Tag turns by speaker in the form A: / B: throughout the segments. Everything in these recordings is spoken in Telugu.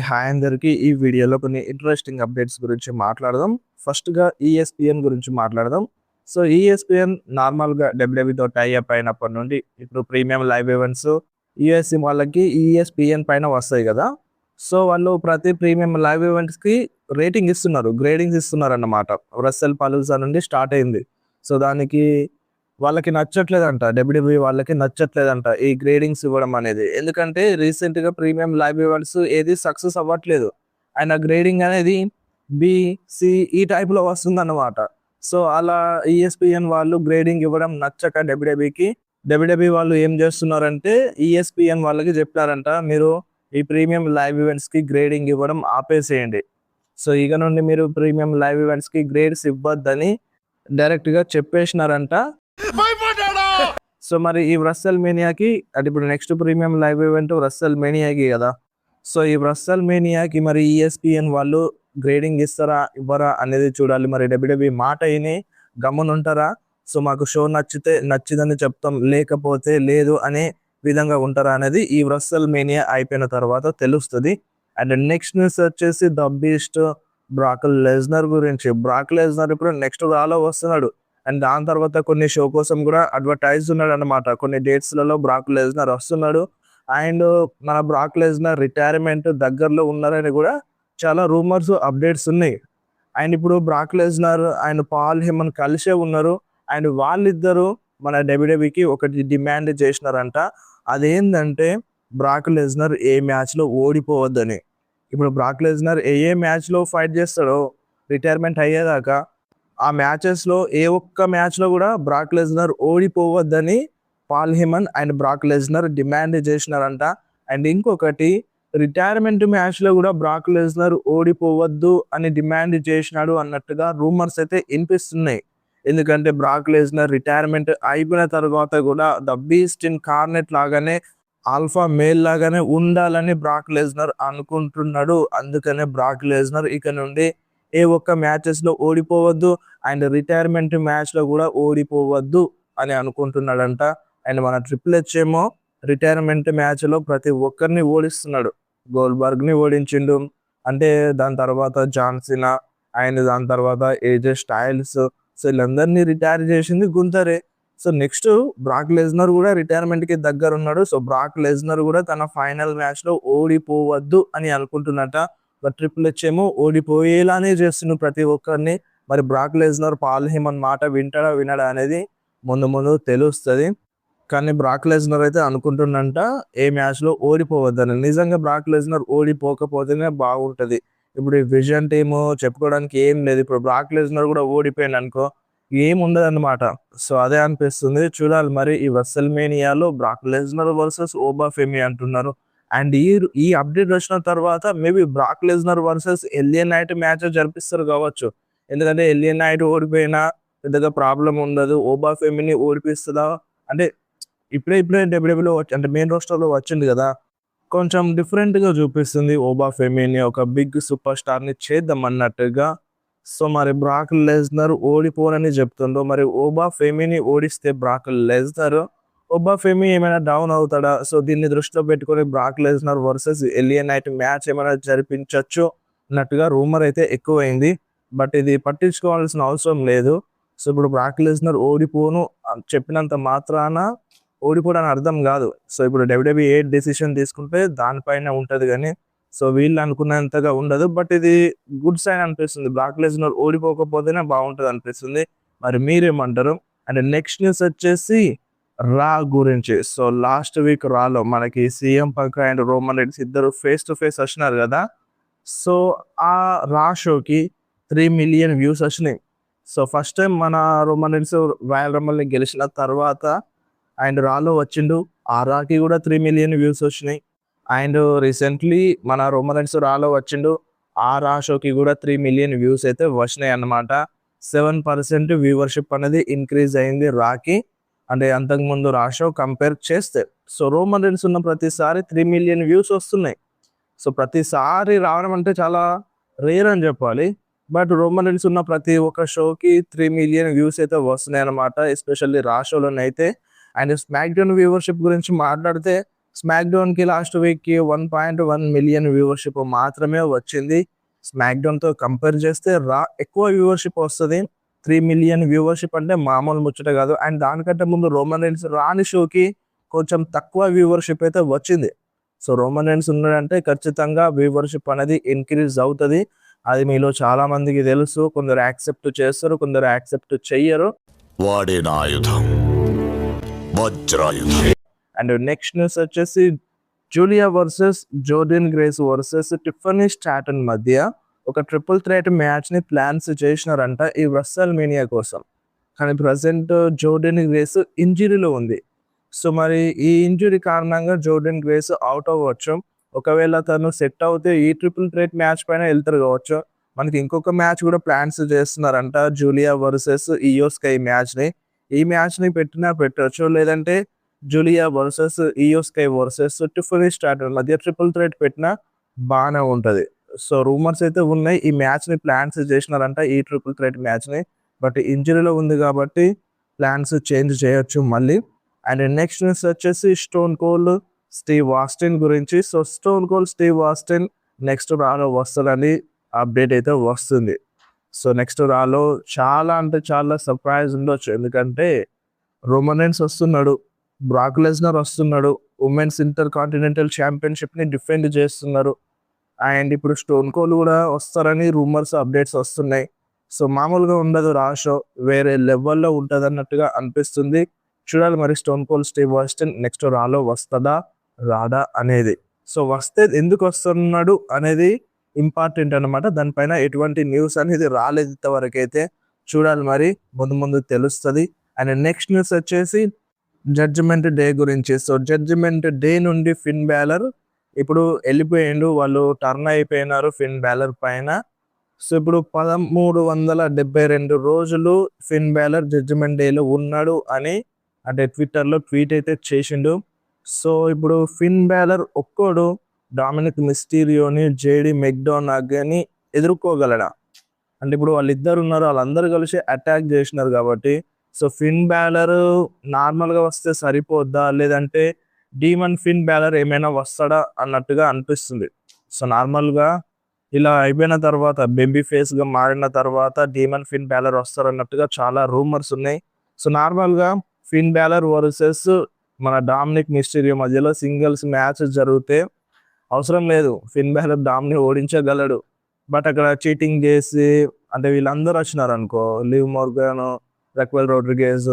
A: హాయ్ అందరికి. ఈ వీడియోలో కొన్ని ఇంట్రెస్టింగ్ అప్డేట్స్ గురించి మాట్లాడదాం. ఫస్ట్‌గా ఈఎస్‌పీఎన్ గురించి మాట్లాడదాం. సో, ఈఎస్‌పీఎన్ నార్మల్‌గా డబ్ల్యూడబ్ల్యూఈతో టై అప్ అయినప్పటి నుండి ఇప్పుడు ప్రీమియం లైవ్ ఈవెంట్స్ యూఎస్‌సి వాళ్ళకి ఈఎస్‌పీఎన్ పైన వస్తాయి గదా! సో, వాళ్ళు ప్రతి ప్రీమియం లైవ్ ఈవెంట్స్‌కి రేటింగ్ ఇస్తున్నారు. గ్రేడింగ్స్ ఇస్తున్నారన్నమాట. రస్సెల్ పలూజా నుండి స్టార్ట్ అయింది. సో, దానికి వాళ్ళకి నచ్చట్లేదంట. డబ్ల్యూడబ్ల్యూఈ వాళ్ళకి నచ్చట్లేదంట ఈ గ్రేడింగ్స్ ఇవ్వడం అనేది. ఎందుకంటే రీసెంట్‌గా ప్రీమియం లైవ్ ఈవెంట్స్ ఏది సక్సెస్ అవ్వట్లేదు. ఆయన గ్రేడింగ్ అనేది బి, సి ఈ టైప్‌లో వస్తుందన్నమాట. సో, అలా ఈఎస్‌పీఎన్ వాళ్ళు గ్రేడింగ్ ఇవ్వడం నచ్చక డబ్ల్యూడబ్ల్యూఈ వాళ్ళు ఏం చేస్తున్నారంటే ఈఎస్‌పీఎన్ వాళ్ళకి చెప్పారంట, మీరు ఈ ప్రీమియం లైవ్ ఈవెంట్స్‌కి గ్రేడింగ్ ఇవ్వడం ఆపేసేయండి. సో, ఇక నుండి మీరు ప్రీమియం లైవ్ ఈవెంట్స్‌కి గ్రేడ్స్ ఇవ్వద్దని డైరెక్ట్‌గా చెప్పేసినారంట. సో, మరి ఈ వ్రస్సెల్ మేనియాకి అంటే ఇప్పుడు నెక్స్ట్ ప్రీమియం లైవ్ ఈవెంట్ వ్రస్సెల్ మేనియాకి కదా! సో, ఈ వ్రస్సెల్ మేనియాకి మరి ఈఎస్‌పీఎన్ వాళ్ళు గ్రేడింగ్ ఇస్తారా? ఇవ్వరా? అనేది చూడాలి. మరి డబ్ల్యూడబ్ల్యూఈ మాట ఇని గమ్మునుంటారా? సో, మాకు షో నచ్చితే నచ్చిందని చెప్తాం, లేకపోతే లేదు అనే విధంగా ఉంటారా అనేది ఈ వ్రస్సెల్ మేనియా అయిపోయిన తర్వాత తెలుస్తది. అండ్ నెక్స్ట్ న్యూస్ వచ్చేసి ద బీస్ట్ బ్రాక్ లెస్నర్ గురించి. బ్రాక్ లెస్నర్ ఇప్పుడు నెక్స్ట్ రాలో వస్తున్నాడు. అండ్ దాని తర్వాత కొన్ని షో కోసం కూడా అడ్వర్టైజ్ ఉన్నాడన్నమాట. కొన్ని డేట్స్‌లలో బ్రాక్ లెస్నర్ వస్తున్నాడు. అండ్ మన బ్రాక్ లెస్నర్ రిటైర్మెంట్ దగ్గరలో ఉన్నారని కూడా చాలా రూమర్స్, అప్డేట్స్ ఉన్నాయి. అండ్ ఇప్పుడు బ్రాక్ లెస్నర్ అండ్ పాల్ హెమన్ కలిసే ఉన్నారు. అండ్ వాళ్ళిద్దరూ మన డబ్ల్యూడబ్ల్యూఈకి ఒకటి డిమాండ్ చేసినారంట. అదేందంటే బ్రాక్ లెస్నర్ ఏ మ్యాచ్‌లో ఓడిపోవద్దని. ఇప్పుడు బ్రాక్ లెస్నర్ ఏ మ్యాచ్‌లో ఫైట్ చేస్తాడో రిటైర్మెంట్ అయ్యేదాకా ఆ మ్యాచెస్‌లో ఏ ఒక్క మ్యాచ్‌లో కూడా బ్రాక్ లెస్నర్ ఓడిపోవద్దని Paul Heyman and Brock Lesnar demand చేసినారంట. అండ్ ఇంకొకటి రిటైర్మెంట్ మ్యాచ్‌లో కూడా బ్రాక్ లెస్నర్ ఓడిపోవద్దు అని డిమాండ్ చేసినాడు అన్నట్టుగా రూమర్స్ అయితే వినిపిస్తున్నాయి. ఎందుకంటే బ్రాక్ లెస్నర్ రిటైర్మెంట్ అయిపోయిన తర్వాత కూడా ద బీస్ట్ ఇన్ కార్నెట్ లాగానే ఆల్ఫా మేల్ లాగానే ఉండాలని బ్రాక్ లెస్నర్ అనుకుంటున్నాడు. అందుకనే బ్రాక్ లెస్నర్ ఇక నుండి ఏ ఒక్క మ్యాచెస్‌లో ఓడిపోవద్దు అండ్ రిటైర్మెంట్ మ్యాచ్‌లో కూడా ఓడిపోవద్దు అని అనుకుంటున్నాడంట. అండ్ మన ట్రిపుల్ హెచ్ ఏమో రిటైర్మెంట్ మ్యాచ్‌లో ప్రతి ఒక్కరిని ఓడిస్తున్నాడు. గోల్డ్బర్గ్‌ని ఓడించిండు. అంటే దాని తర్వాత జాన్ సీనా అండ్ దాని తర్వాత ఏజే స్టైల్స్. సో, వీళ్ళందరినీ రిటైర్ చేసింది గుంతరే. సో, నెక్స్ట్ బ్రాక్ లెస్నర్ కూడా రిటైర్మెంట్‌కి దగ్గరున్నాడు. సో, బ్రాక్ లెస్నర్ కూడా తన ఫైనల్ మ్యాచ్‌లో ఓడిపోవద్దు అని అనుకుంటున్నట. బట్ ట్రిపుల్ హెచ్ ఏమో ఓడిపోయేలానే చేస్తుండు ప్రతి ఒక్కరిని. మరి బ్రాక్ లెస్నర్ పాల్ హెమన్ మాట వింటాడా? వినడా? అనేది ముందు ముందు తెలుస్తది. కానీ బ్రాక్ లెస్నర్ అయితే అనుకుంటుండంట ఏ మ్యాచ్‌లో ఓడిపోవద్దని. నిజంగా బ్రాక్ లెస్నర్ ఓడిపోకపోతేనే బాగుంటది. ఇప్పుడు ఈ విజన్ టీము చెప్పుకోవడానికి ఏం లేదు. ఇప్పుడు బ్రాక్ లెస్నర్ కూడా ఓడిపోయిండనుకో ఏముండదన్నమాట. సో, అదే అనిపిస్తుంది. చూడాలి మరి ఈ రెస్సెల్ మేనియాలో బ్రాక్ లెస్నర్ వర్సెస్ ఓబా ఫెమి అంటున్నారు. అండ్ ఈ అప్డేట్ వచ్చిన తర్వాత maybe Brock Lesnar versus LA Knight match జరిపిస్తారు కావచ్చు. ఎందుకంటే ఎల్ఏ నైట్ ఓడిపోయినా పెద్దగా ప్రాబ్లమ్ ఉండదు. ఓబా ఫెమిని ఓడిపిస్తదా అంటే ఇప్పుడే డబ్ల్యూడబ్ల్యూలో అంటే మెయిన్ రోస్టర్‌లో వచ్చింది కదా! కొంచెం డిఫరెంట్‌గా చూపిస్తుంది ఓబా ఫెమిని ఒక బిగ్ సూపర్ స్టార్‌ని చేద్దాం అన్నట్టుగా. సో, మరి బ్రాక్ లెస్నర్ ఓడిపోనని చెప్తుండ్రు. మరి ఓబా ఫెమిని ఓడిస్తే బ్రాక్ లెస్నర్ ఓబా ఫెమి ఏమైనా డౌన్ అవుతాడా? సో, దీన్ని దృష్టిలో పెట్టుకొని Brock Lesnar versus LA Knight match ఏమైనా జరిపించొచ్చు అన్నట్టుగా రూమర్ అయితే ఎక్కువైంది. బట్ ఇది పట్టించుకోవాల్సిన అవసరం లేదు. సో, ఇప్పుడు బ్రాక్ లెస్నర్ ఓడిపోను చెప్పినంత మాత్రాన ఓడిపోవడని అర్థం గాదు. సో, ఇప్పుడు డబ్ల్యూడబ్ల్యూఈ ఏ డెసిషన్ తీసుకుంటే దానిపైనే ఉంటది గానీ, సో, వీళ్ళు అనుకున్నంతగా ఉండదు. బట్ ఇది గుడ్ సైన్ అనిపిస్తుంది. బ్రాక్ లెస్నర్ ఓడిపోకపోతేనే బావుంటదనిపిస్తుంది. మరి మీరేమంటారు? అండ్ నెక్స్ట్ న్యూస్ వచ్చేసి రా గురించి. సో, లాస్ట్ వీక్ రాలో మనకి CM punk and Roman reds ఇద్దరు ఫేస్ టు ఫేస్ వచ్చినారు గదా! సో, ఆ రా షోకి 3,000,000 వ్యూస్ వచ్చినాయి. సో, ఫస్ట్ టైమ్ మన రోమన్ రెడ్స్ రాయల్ రంబల్‌ని గెలిచిన తర్వాత అండ్ రాలో వచ్చిండు. ఆ రాకి కూడా 3,000,000 వ్యూస్ వచ్చినాయి. అండ్ రీసెంట్‌లీ మన రోమన్ రెడ్స్ రాలో వచ్చిండు. ఆ రా షోకి కూడా 3,000,000 వ్యూస్ అయితే వచ్చినాయన్నమాట. 7% వ్యూవర్‌షిప్ అనేది ఇంక్రీజ్ అయింది రాకి. అంటే అంతకుముందు రా షో కంపేర్ చేస్తే. సో, రోమన్ రెన్స్ ఉన్న ప్రతిసారి 3,000,000 వ్యూస్ వస్తున్నాయి. సో, ప్రతిసారి రావడం అంటే చాలా రేర్ అని చెప్పాలి. బట్ రోమన్ రెన్స్ ఉన్న ప్రతి ఒక్క షోకి 3,000,000 వ్యూస్ అయితే వస్తున్నాయన్నమాట. ఎస్పెషల్లీ రా షోలోనైతే. అండ్ స్మాక్ డౌన్ వ్యూవర్‌షిప్ గురించి మాట్లాడితే స్మాక్ డౌన్కి లాస్ట్ వీక్కి 1.1 మిలియన్ వ్యూవర్షిప్ మాత్రమే వచ్చింది. స్మాక్ డౌన్తో కంపేర్ చేస్తే ఎక్కువ వ్యూవర్షిప్ వస్తుంది. 3 మిలియన్ వ్యూవర్షిప్ అంటే మామూలు ముచ్చట కాదు. అండ్ దానికంటే ముందు రోమన్ రైన్స్ రాని షోకి కొంచెం తక్కువ వ్యూవర్షిప్ అయితే వచ్చింది. సో రోమన్ రైన్స్ ఉన్నాడంటే ఖచ్చితంగా వ్యూవర్షిప్ అనేది ఇంక్రీజ్ అవుతుంది. అది మీలో చాలా మందికి తెలుసు. కొందరు యాక్సెప్ట్ చేస్తారు, కొందరు యాక్సెప్ట్ చెయ్యరు.
B: వాడిన ఆయుధం వజ్రాయుధం.
A: అండ్ నెక్స్ట్ న్యూస్ వచ్చేసి Julia versus Jordan grace versus Tiffany Stratton మధ్య ఒక ట్రిపుల్ థ్రెట్ మ్యాచ్ని ప్లాన్స్ చేసినారంట ఈ రస్సెల్ మేనియా కోసం. కానీ ప్రజెంట్ జోర్డన్ గ్రేస్ ఇంజురీలో ఉంది. సో మరి ఈ ఇంజురీ కారణంగా జోర్డన్ గ్రేస్ అవుట్ అవ్వచ్చు. ఒకవేళ తను సెట్ అవుతే ఈ ట్రిపుల్ థ్రెట్ మ్యాచ్ పైన వెళ్తారు కావచ్చు. మనకి ఇంకొక మ్యాచ్ కూడా ప్లాన్స్ చేస్తున్నారంట, జూలియా వర్సెస్ ఇయో స్కై మ్యాచ్ని. ఈ మ్యాచ్ని పెట్టచ్చు, లేదంటే Julia versus Iyo Sky versus Tiffany Stratton మధ్య ట్రిపుల్ థ్రెట్ పెట్టినా బాగానే ఉంటుంది. సో రూమర్స్ అయితే ఉన్నాయి, ఈ మ్యాచ్ని ప్లాన్స్ చేసినారంట, ఈ ట్రిపుల్ థ్రెట్ మ్యాచ్ని. బట్ ఇంజరీలో ఉంది కాబట్టి ప్లాన్స్ చేంజ్ చేయొచ్చు మళ్ళీ. అండ్ నెక్స్ట్ న్యూస్ వచ్చేసి స్టోన్ కోల్డ్ స్టీవ్ ఆస్టిన్ గురించి. So Stone Cold Steve Austin next రాలో వస్తాడని అప్డేట్ అయితే వస్తుంది. సో నెక్స్ట్ రాలో చాలా అంటే చాలా సర్ప్రైజ్ ఉండొచ్చు. ఎందుకంటే రోమన్ రైన్స్ వస్తున్నాడు, బ్రాక్ లెస్నర్ వస్తున్నాడు, ఉమెన్స్ ఇంటర్ కాంటినెంటల్ ఛాంపియన్షిప్ని డిఫెండ్ చేస్తున్నారు. అండ్ ఇప్పుడు స్టోన్ కోల్డ్ కూడా వస్తారని రూమర్స్ అప్డేట్స్ వస్తున్నాయి. సో మామూలుగా ఉండదు రా షో, వేరే లెవెల్లో ఉంటుంది అన్నట్టుగా అనిపిస్తుంది. చూడాలి మరి Stone Cold Steve Austin next రాలో వస్తుందా రాదా అనేది. సో వస్తే ఎందుకు వస్తున్నాడు అనేది ఇంపార్టెంట్ అనమాట. దానిపైన ఎటువంటి న్యూస్ అనేది రాలేదు ఇంతవరకు అయితే. చూడాలి మరి, ముందు ముందు తెలుస్తుంది. అండ్ నెక్స్ట్ న్యూస్ వచ్చేసి జడ్జిమెంట్ డే గురించి. సో జడ్జిమెంట్ డే నుండి ఫిన్ బ్యాలర్ ఇప్పుడు వెళ్ళిపోయిండు, వాళ్ళు టర్న్ అయిపోయినారు ఫిన్ బ్యాలర్ పైన. సో ఇప్పుడు 1372 రోజులు ఫిన్ బ్యాలర్ జడ్జిమెంట్ డేలో ఉన్నాడు అని అంటే ట్విట్టర్లో ట్వీట్ అయితే చేసిండు. సో ఇప్పుడు ఫిన్ బ్యాలర్ ఒక్కోడు డామినిక్ మిస్టీరియోని, జేడీ మెక్డోనాగని ఎదుర్కోగలడా అంటే ఇప్పుడు వాళ్ళిద్దరు ఉన్నారు, వాళ్ళందరూ కలిసి అటాక్ చేసినారు కాబట్టి. సో ఫిన్ బ్యాలర్ నార్మల్గా వస్తే సరిపోద్దా, లేదంటే డీమన్ ఫిన్ బ్యాలర్ ఏమైనా వస్తాడా అన్నట్టుగా అనిపిస్తుంది. సో నార్మల్గా ఇలా అయిపోయిన తర్వాత బేబీ ఫేస్గా మారిన తర్వాత డీమన్ ఫిన్ బ్యాలర్ వస్తారన్నట్టుగా చాలా రూమర్స్ ఉన్నాయి. సో నార్మల్గా ఫిన్ బ్యాలర్ వర్సెస్ మన డామినిక్ మిస్టీరియో మధ్యలో సింగిల్స్ మ్యాచ్ జరిగితే అవసరం లేదు, ఫిన్ బ్యాలర్ డామ్ని ఓడించగలడు. బట్ అక్కడ చీటింగ్ చేసి అంటే వీళ్ళందరూ వచ్చినారు అనుకో, లివ్ మోర్గన్, రక్వెల్ రోడ్రిగేజ్,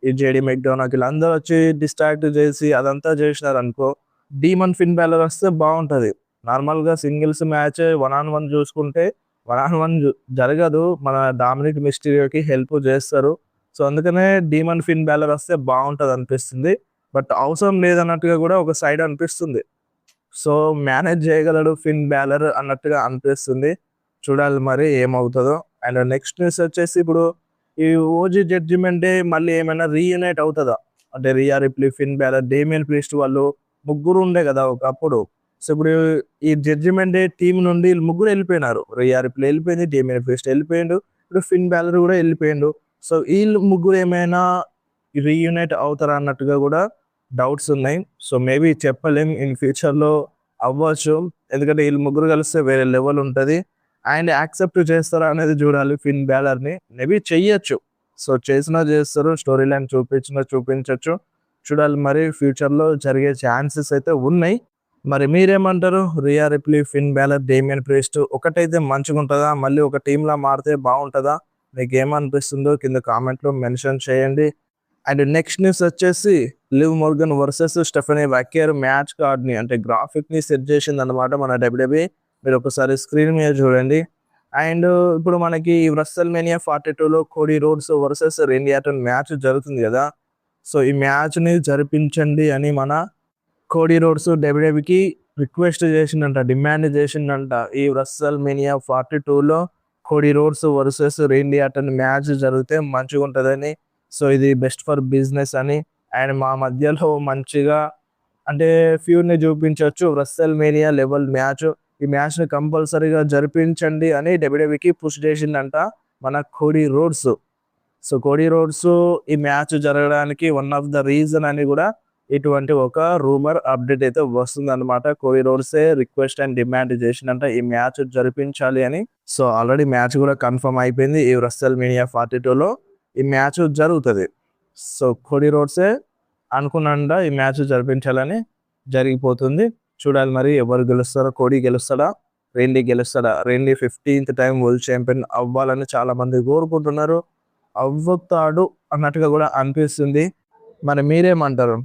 A: ఈ జేడీ మెక్డోనాక్, వీళ్ళందరూ వచ్చి డిస్ట్రాక్ట్ చేసి అదంతా చేసినారు అనుకో, డీమన్ ఫిన్ బ్యాలర్ వస్తే బాగుంటుంది. నార్మల్గా సింగిల్స్ మ్యాచ్ 1-on-1 చూసుకుంటే 1-on-1 జరగదు, మన డామినిక్ మిస్టీరియోకి హెల్ప్ చేస్తారు. సో అందుకనే డీమన్ ఫిన్ బ్యాలర్ వస్తే బాగుంటుంది అనిపిస్తుంది. బట్ అవసరం లేదన్నట్టుగా కూడా ఒక సైడ్ అనిపిస్తుంది. సో మేనేజ్ చేయగలడు ఫిన్ బ్యాలర్ అన్నట్టుగా అనిపిస్తుంది. చూడాలి మరి ఏమవుతుందో. అండ్ నెక్స్ట్ న్యూస్ వచ్చేసి ఇప్పుడు ఈ ఓజీ జడ్జిమెంట్ డే మళ్ళీ ఏమైనా రీయునైట్ అవుతుందా అంటే రియా రిప్లీ, ఫిన్ బ్యాలర్, డేమియన్ ప్రీస్ట్ వాళ్ళు ముగ్గురు ఉండే కదా ఒకప్పుడు. సో ఇప్పుడు ఈ జడ్జిమెంట్ డే టీం నుండి ముగ్గురు వెళ్ళిపోయినారు. రియా రిప్లీ వెళ్ళిపోయింది, డేమియన్ ప్రీస్ట్ వెళ్ళిపోయిండు, ఇప్పుడు ఫిన్ బ్యాలర్ కూడా వెళ్ళిపోయిండు. సో వీళ్ళు ముగ్గురు ఏమైనా రీయునైట్ అవుతారా అన్నట్టుగా కూడా డౌట్స్ ఉన్నాయి. సో మేబీ చెప్పలేం, ఇన్ ఫ్యూచర్లో అవ్వచ్చు. ఎందుకంటే వీళ్ళు ముగ్గురు కలిస్తే వేరే లెవెల్ ఉంటుంది. అండ్ యాక్సెప్ట్ చేస్తారా అనేది చూడాలి ఫిన్ బ్యాలర్ని. మేబీ చెయ్యొచ్చు, సో చేసినా చేస్తారు, స్టోరీ లైన్ చూపించవచ్చు. చూడాలి మరి, ఫ్యూచర్లో జరిగే ఛాన్సెస్ అయితే ఉన్నాయి. మరి మీరేమంటారు? రియా రిప్లీ, ఫిన్ బ్యాలర్, డేమియన్ ప్రీస్ట్ ఒకటైతే మంచిగా ఉంటుందా, మళ్ళీ ఒక టీంలా మారితే బాగుంటుందా? మీకు ఏమనిపిస్తుందో కింద కామెంట్లో మెన్షన్ చేయండి. అండ్ నెక్స్ట్ న్యూస్ వచ్చేసి Liv Morgan versus Stephanie Vaquer match కార్డ్ని అంటే గ్రాఫిక్ని సెట్ చేసింది అనమాట మన WWE. మీరు ఒకసారి స్క్రీన్ మీద చూడండి. అండ్ ఇప్పుడు మనకి రస్సెల్ మేనియా 42లో Cody Rhodes versus Randy Orton match జరుగుతుంది కదా. సో ఈ మ్యాచ్ని జరిపించండి అని మన కోడీ రోడ్స్ WWEకి రిక్వెస్ట్ చేసిందంట, డిమాండ్ చేసిందంట. ఈ రస్సెల్ మేనియా 42లో Cody Rhodes versus Randy Orton match జరిగితే మంచిగా ఉంటుందని. సో ఇది బెస్ట్ ఫర్ బిజినెస్ అని. అండ్ మా మధ్యలో మంచిగా అంటే ఫ్యూర్ని చూపించవచ్చు, రస్సెల్ మేనియా లెవెల్ మ్యాచ్. ఈ మ్యాచ్ని కంపల్సరీగా జరిపించండి అని WWEకి పుష్ చేసిందంట మన Cody roads. So Cody roads ఈ మ్యాచ్ జరగడానికి వన్ ఆఫ్ ద రీజన్ అని కూడా ఇటువంటి ఒక రూమర్ అప్డేట్ అయితే వస్తుందన్నమాట. కోడి రోడ్సే రిక్వెస్ట్ అండ్ డిమాండ్ చేసినంట ఈ మ్యాచ్ జరిపించాలి అని. సో ఆల్రెడీ మ్యాచ్ కూడా కన్ఫర్మ్ అయిపోయింది. ఈ WrestleMania 42లో ఈ మ్యాచ్ జరుగుతుంది. సో కోడి రోడ్సే అనుకున్నంట ఈ మ్యాచ్ జరిపించాలని జరిగిపోతుంది. చూడాలి మరి ఎవరు గెలుస్తారో. కోడి గెలుస్తాడా, రెండీ గెలుస్తాడా? రెండీ 15th టైం వరల్డ్ ఛాంపియన్ అవ్వాలని చాలా మంది కోరుకుంటున్నారు. అవ్వుతాడు అన్నట్టుగా కూడా అనిపిస్తుంది. మరి మీరేమంటారు?